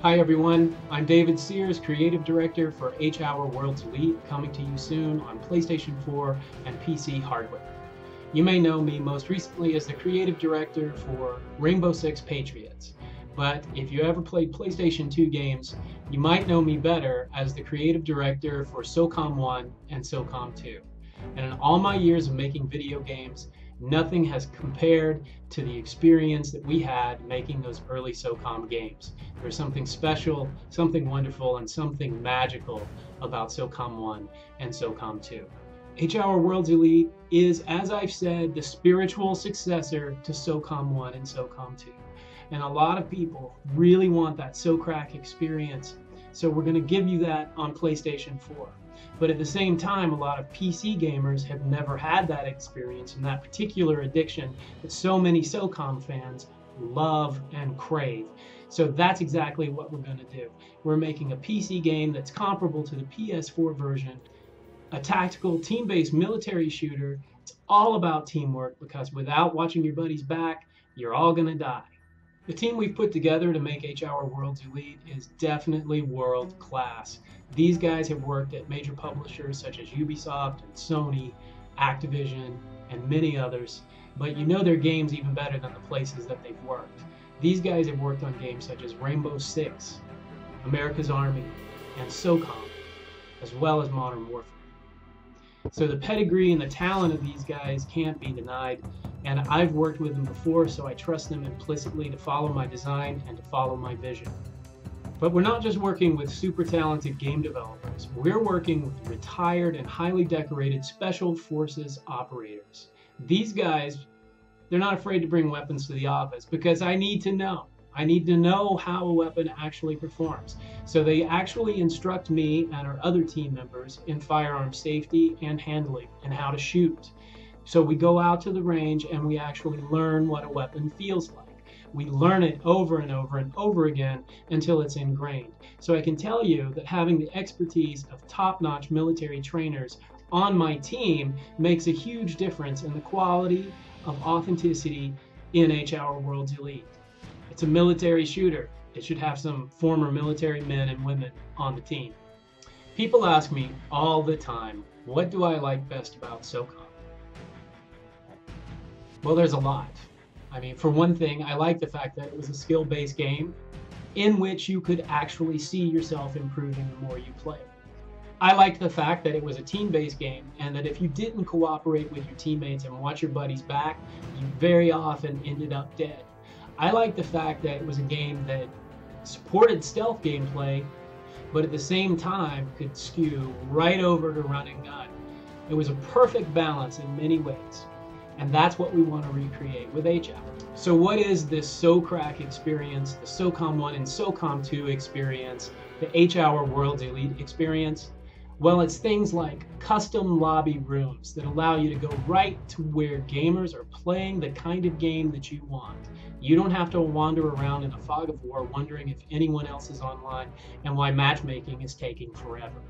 Hi everyone, I'm David Sears, Creative Director for H-Hour Worlds Elite, coming to you soon on PlayStation 4 and PC hardware. You may know me most recently as the Creative Director for Rainbow Six Patriots, but if you ever played PlayStation 2 games, you might know me better as the Creative Director for SOCOM 1 and SOCOM 2. And in all my years of making video games, nothing has compared to the experience that we had making those early SOCOM games. There's something special, something wonderful, and something magical about SOCOM 1 and SOCOM 2. H-Hour Worlds Elite is, as I've said, the spiritual successor to SOCOM 1 and SOCOM 2. And a lot of people really want that SOCRAC experience, so we're going to give you that on PlayStation 4. But at the same time, a lot of PC gamers have never had that experience and that particular addiction that so many SOCOM fans love and crave. So that's exactly what we're going to do. We're making a PC game that's comparable to the PS4 version, a tactical team-based military shooter. It's all about teamwork because without watching your buddies back, you're all going to die. The team we've put together to make H-Hour Worlds Elite is definitely world class. These guys have worked at major publishers such as Ubisoft and Sony, Activision, and many others, but you know their games even better than the places that they've worked. These guys have worked on games such as Rainbow Six, America's Army, and SOCOM, as well as Modern Warfare. So the pedigree and the talent of these guys can't be denied, and I've worked with them before, so I trust them implicitly to follow my design and to follow my vision. But we're not just working with super talented game developers, we're working with retired and highly decorated Special Forces operators. These guys, they're not afraid to bring weapons to the office because I need to know. I need to know how a weapon actually performs. So they actually instruct me and our other team members in firearm safety and handling and how to shoot. So we go out to the range and we actually learn what a weapon feels like. We learn it over and over and over again until it's ingrained. So I can tell you that having the expertise of top-notch military trainers on my team makes a huge difference in the quality of authenticity in H-Hour Worlds Elite. It's a military shooter. It should have some former military men and women on the team. People ask me all the time, what do I like best about SOCOM? Well, there's a lot. I mean, for one thing, I like the fact that it was a skill-based game in which you could actually see yourself improving the more you play. I liked the fact that it was a team-based game and that if you didn't cooperate with your teammates and watch your buddies back, you very often ended up dead. I liked the fact that it was a game that supported stealth gameplay, but at the same time could skew right over to run and gun. It was a perfect balance in many ways. And that's what we want to recreate with H-Hour. So what is this SOCRAC experience, the SOCOM 1 and SOCOM 2 experience, the H-Hour Worlds Elite experience? Well, it's things like custom lobby rooms that allow you to go right to where gamers are playing the kind of game that you want. You don't have to wander around in a fog of war wondering if anyone else is online and why matchmaking is taking forever.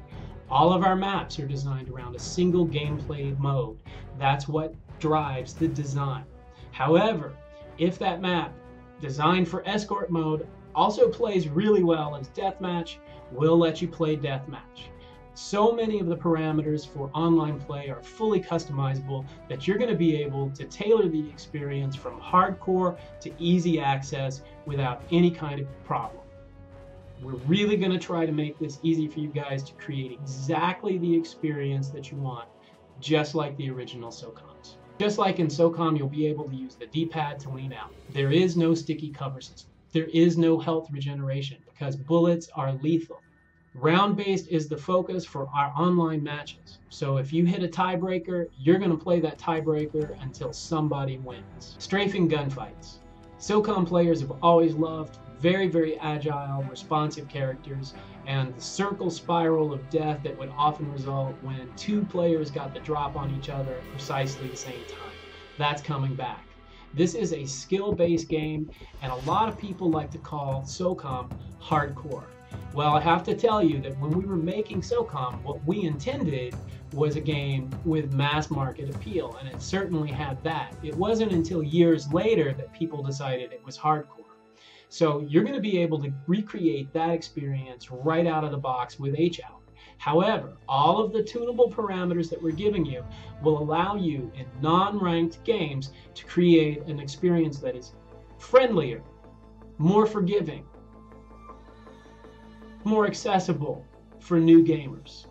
All of our maps are designed around a single gameplay mode. That's what drives the design. However, if that map, designed for escort mode, also plays really well as deathmatch, we'll let you play deathmatch. So many of the parameters for online play are fully customizable that you're going to be able to tailor the experience from hardcore to easy access without any kind of problem. We're really going to try to make this easy for you guys to create exactly the experience that you want, just like the original SOCOMs. Just like in SOCOM, you'll be able to use the D-pad to lean out. There is no sticky cover system. There is no health regeneration because bullets are lethal. Round-based is the focus for our online matches. So if you hit a tiebreaker, you're going to play that tiebreaker until somebody wins. Strafing gunfights. SOCOM players have always loved very, very agile, responsive characters, and the circle spiral of death that would often result when two players got the drop on each other at precisely the same time. That's coming back. This is a skill-based game, and a lot of people like to call SOCOM hardcore. Well, I have to tell you that when we were making SOCOM, what we intended was a game with mass market appeal, and it certainly had that. It wasn't until years later that people decided it was hardcore. So you're going to be able to recreate that experience right out of the box with H-Hour. However, all of the tunable parameters that we're giving you will allow you in non-ranked games to create an experience that is friendlier, more forgiving, more accessible for new gamers.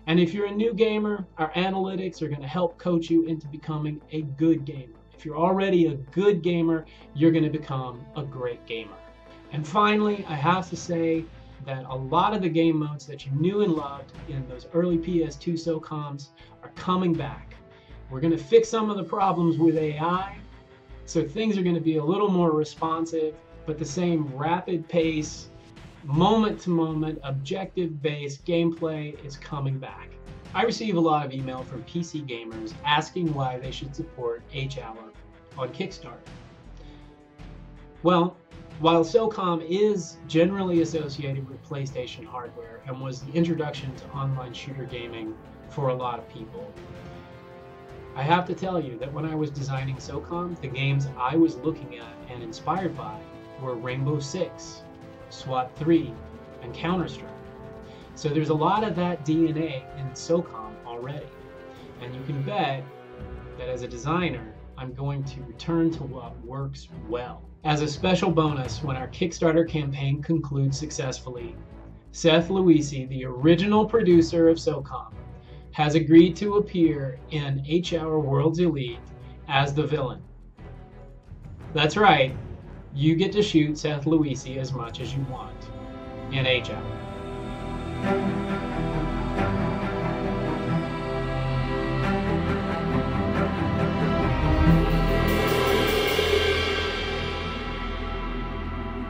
And if you're a new gamer, our analytics are going to help coach you into becoming a good gamer. If you're already a good gamer, you're going to become a great gamer. And finally, I have to say that a lot of the game modes that you knew and loved in those early PS2 SOCOMs are coming back. We're going to fix some of the problems with AI, so things are going to be a little more responsive, but the same rapid pace, moment-to-moment, objective-based gameplay is coming back. I receive a lot of email from PC gamers asking why they should support H-Hour on Kickstarter. Well, while SOCOM is generally associated with PlayStation hardware and was the introduction to online shooter gaming for a lot of people, I have to tell you that when I was designing SOCOM, the games I was looking at and inspired by were Rainbow Six, SWAT 3, and Counter-Strike. So there's a lot of that DNA in SOCOM already. And you can bet that as a designer, I'm going to return to what works well. As a special bonus, when our Kickstarter campaign concludes successfully, Seth Luisi, the original producer of SOCOM, has agreed to appear in H-Hour Worlds Elite as the villain. That's right, you get to shoot Seth Luisi as much as you want in H-Hour.